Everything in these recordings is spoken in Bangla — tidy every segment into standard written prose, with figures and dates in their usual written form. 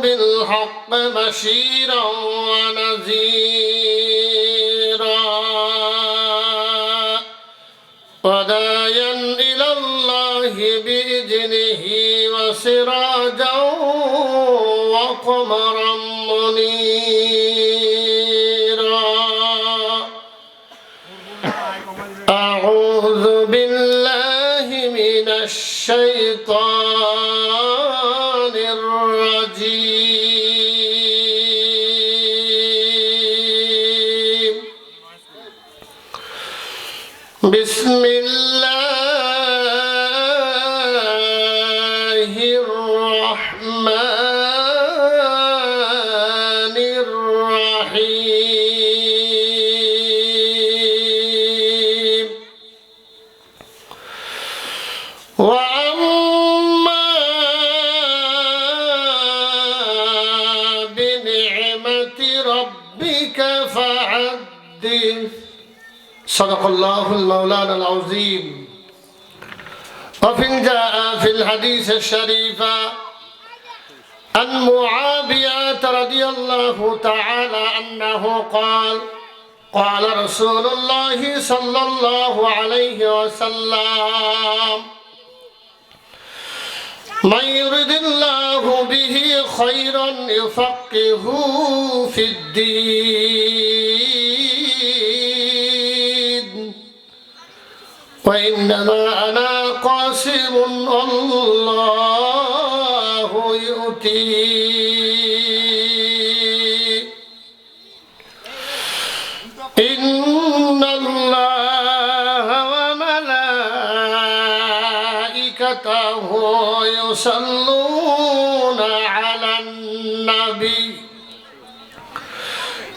بالحق بشيرا ونذيرا وداعيا إلى الله بإذنه وسراجا وقمرا منيرا أعوذ بالله من الشيطان الرجيم بسم الله الرحمن الرحيم وأما بنعمة ربك فحدث صدق الله المولانا العظيم وفي جاء في الحديث الشريف عن معاوية رضي الله تعالى عنه قال قال رسول الله صلى الله عليه وسلم من يرد الله به خيرا يفقهه في الدين وإنما أنا قاسم الله يؤتي إن الله وملائكته يصلون على النبي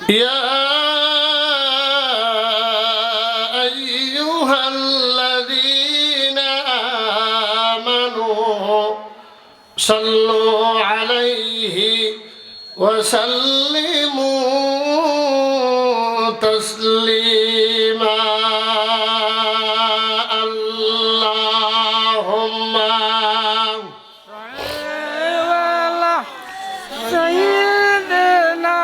يا أيها الذين آمنوا صلوا عليه وسلموا تسليما اللهم سيدنا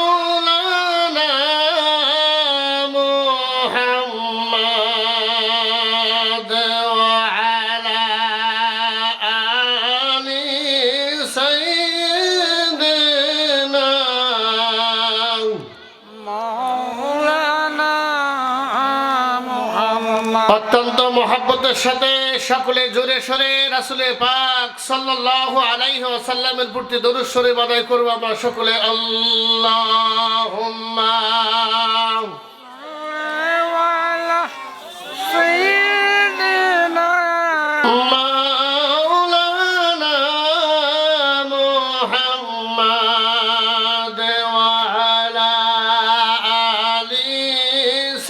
مولانا محمد وعلى آل سيدنا مولانا محمد অত্যন্ত মহব্বতের সাথে সকলে জোরে সোরে রাসূল পাক সাল্লাল্লাহু আলাইহি ওয়াসাল্লামের প্রতি দরুদ শরীফ আদায় করব আমরা সকলে আল্লাহুম্মা ওয়ালা সাইয়্যিদিনা মাওলানা মুহাম্মদ ওয়া আলা আলি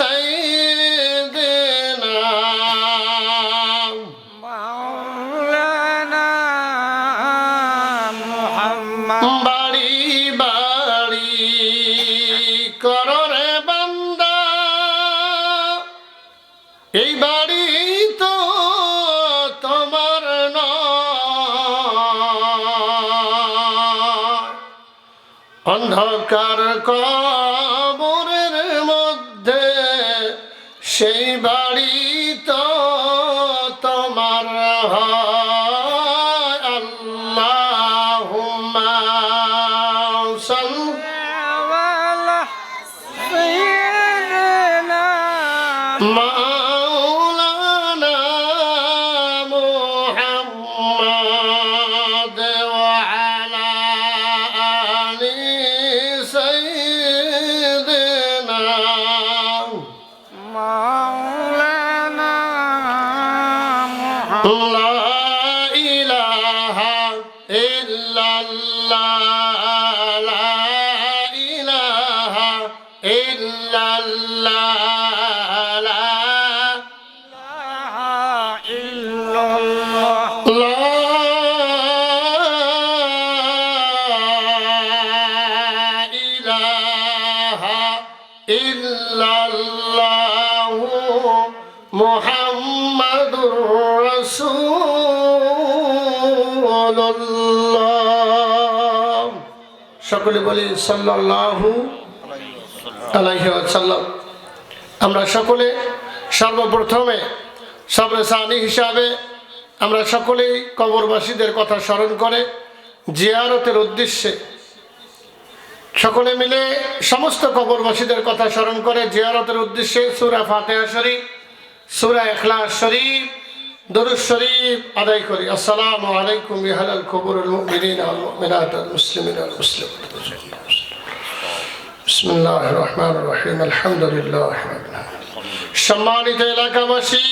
সাইয়্যিদিনা বাড়ি বাড়ি করো রে বান্দা এই বাড়ি তো তোমার নয় অন্ধকার কবরের মধ্যে সেই বাড়ি তো তোমার হয় আল্লাহুম্মা সাল্লি আলা সাইয়্যিদিনা মাওলানা মুহাম্মদ ওয়া আলা আলি সাইয়্যিদিনা মাওলানা মুহাম্মদ লা ইলাহা ইল্লাল্লাহ লা ইলাহা ইল্লাল্লাহ লা ইলাহা ইল্লাল্লাহ লা ইলাহা ইল্লাল্লাহ মুহাম্মাদুর রাসূলুল্লাহ রাসূলুল্লাহ। সকলে বলি সাল্লাল্লাহু আলাইহি ওয়াসাল্লাম। আমরা সকলে সর্বপ্রথমে সবরেসানি হিসাবে আমরা সকলেই কবরবাসীদের কথা স্মরণ করে জিয়ারতের উদ্দেশ্যে সকলে মিলে সমস্ত কবরবাসীদের কথা স্মরণ করে জিয়ারতের উদ্দেশ্যে সূরা ফাতিহা শরীফ, সূরা ইখলাস শরীফ, দরুদ শরীফ আদায় করি। আসসালামু আলাইকুম ইহালাল কুবুরুল মুমিনিনা ওয়াল মুমিনাত ওয়াল মুসলিমিনা ওয়াল মুসলিমাত। বিসমিল্লাহির রহমানির রহিম। আলহামদুলিল্লাহ রাব্বিল আলামিন। সম্মানিত এলাকাবাসী,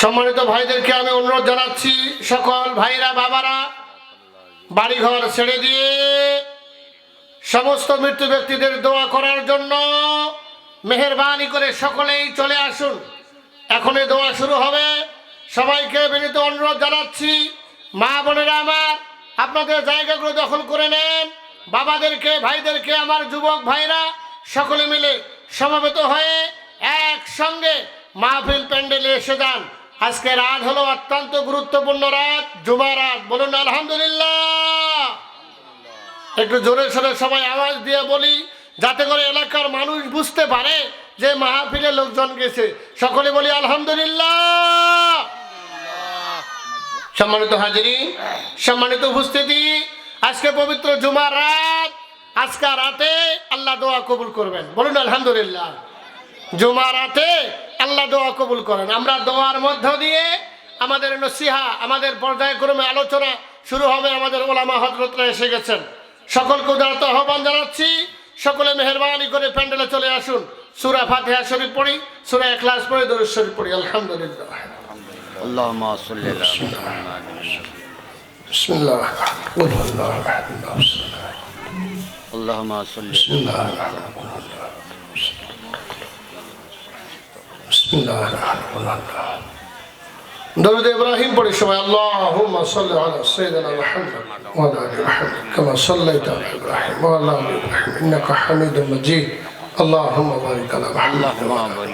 সম্মানিত ভাইদেরকে আমি অনুরোধ জানাচ্ছি, সকল ভাইরা বাবারা বাড়িঘর ছেড়ে দিয়ে সমস্ত মৃত্যু ব্যক্তিদের দোয়া করার জন্য মেহেরবানি করে সকলেই চলে আসুন। এখনই দোয়া শুরু হবে। সবাইকে বিনীত অনুরোধ জানাচ্ছি, মা বোনেরা আমার, আপনাদের জায়গাগুলো দখল করে নেন। বাবাদেরকে, ভাইদেরকে, আমার যুবক ভাইরা সকলে মিলে সমবেত হয়ে একসঙ্গে মাহফিল প্যান্ডেলে এসে যান। আজকে রাত হলো অত্যন্ত গুরুত্বপূর্ণ রাত, জুমা রাত। বলুন আলহামদুলিল্লাহ। একটু জোরে সোরে সবাই আওয়াজ দিয়ে বলি, যাতে করে এলাকার মানুষ বুঝতে পারে যে মাহফিলে লোকজন গেছে। সকলে বলি আলহামদুলিল্লাহ। সম্মানিত হাজিরিন, সম্মানিত উপস্থিতি, আজকে পবিত্র জুমার রাত। আজকে রাতে আল্লাহ দোয়া কবুল করবেন। বলুন আলহামদুলিল্লাহ। জুমা রাতে আল্লাহ দোয়া কবুল করেন। আমরা দোয়ার মধ্য দিয়ে আমাদের নসিহা, আমাদের পর্যায়ক্রমে আলোচনা শুরু হবে। আমাদের ওলামা হযরতরা এসে গেছেন। সকলকে উদারত আহ্বান জানাচ্ছি, সকলে মেহেরবানি করে প্যান্ডেলে চলে আসুন। সূরা ফাতিহা শরীফ পড়ি, সূরা ইখলাস পড়ি, দরুদ শরীফ পড়ি। আলহামদুলিল্লাহ। আল্লাহুম্মা সাল্লি আলা মুহাম্মাদ। বিসমিল্লাহ। কুল হুয়াল্লাহু আহাদ। আল্লাহুম্মা সাল্লি আলা মুহাম্মাদ। দরুদ ইব্রাহিম পড়ি সবাই। আল্লাহুম্মা সাল্লি আলা সাইয়্যিদিনা মুহাম্মদ ওয়া আলা আলি মুহাম্মদ কামা সাল্লাইতা আলা ইব্রাহিম ওয়া আলা আলি ইব্রাহিম ইন্নাকা হামিদুম মাজিদ। আল্লাহুম্মা বারিক আলা মুহাম্মদ।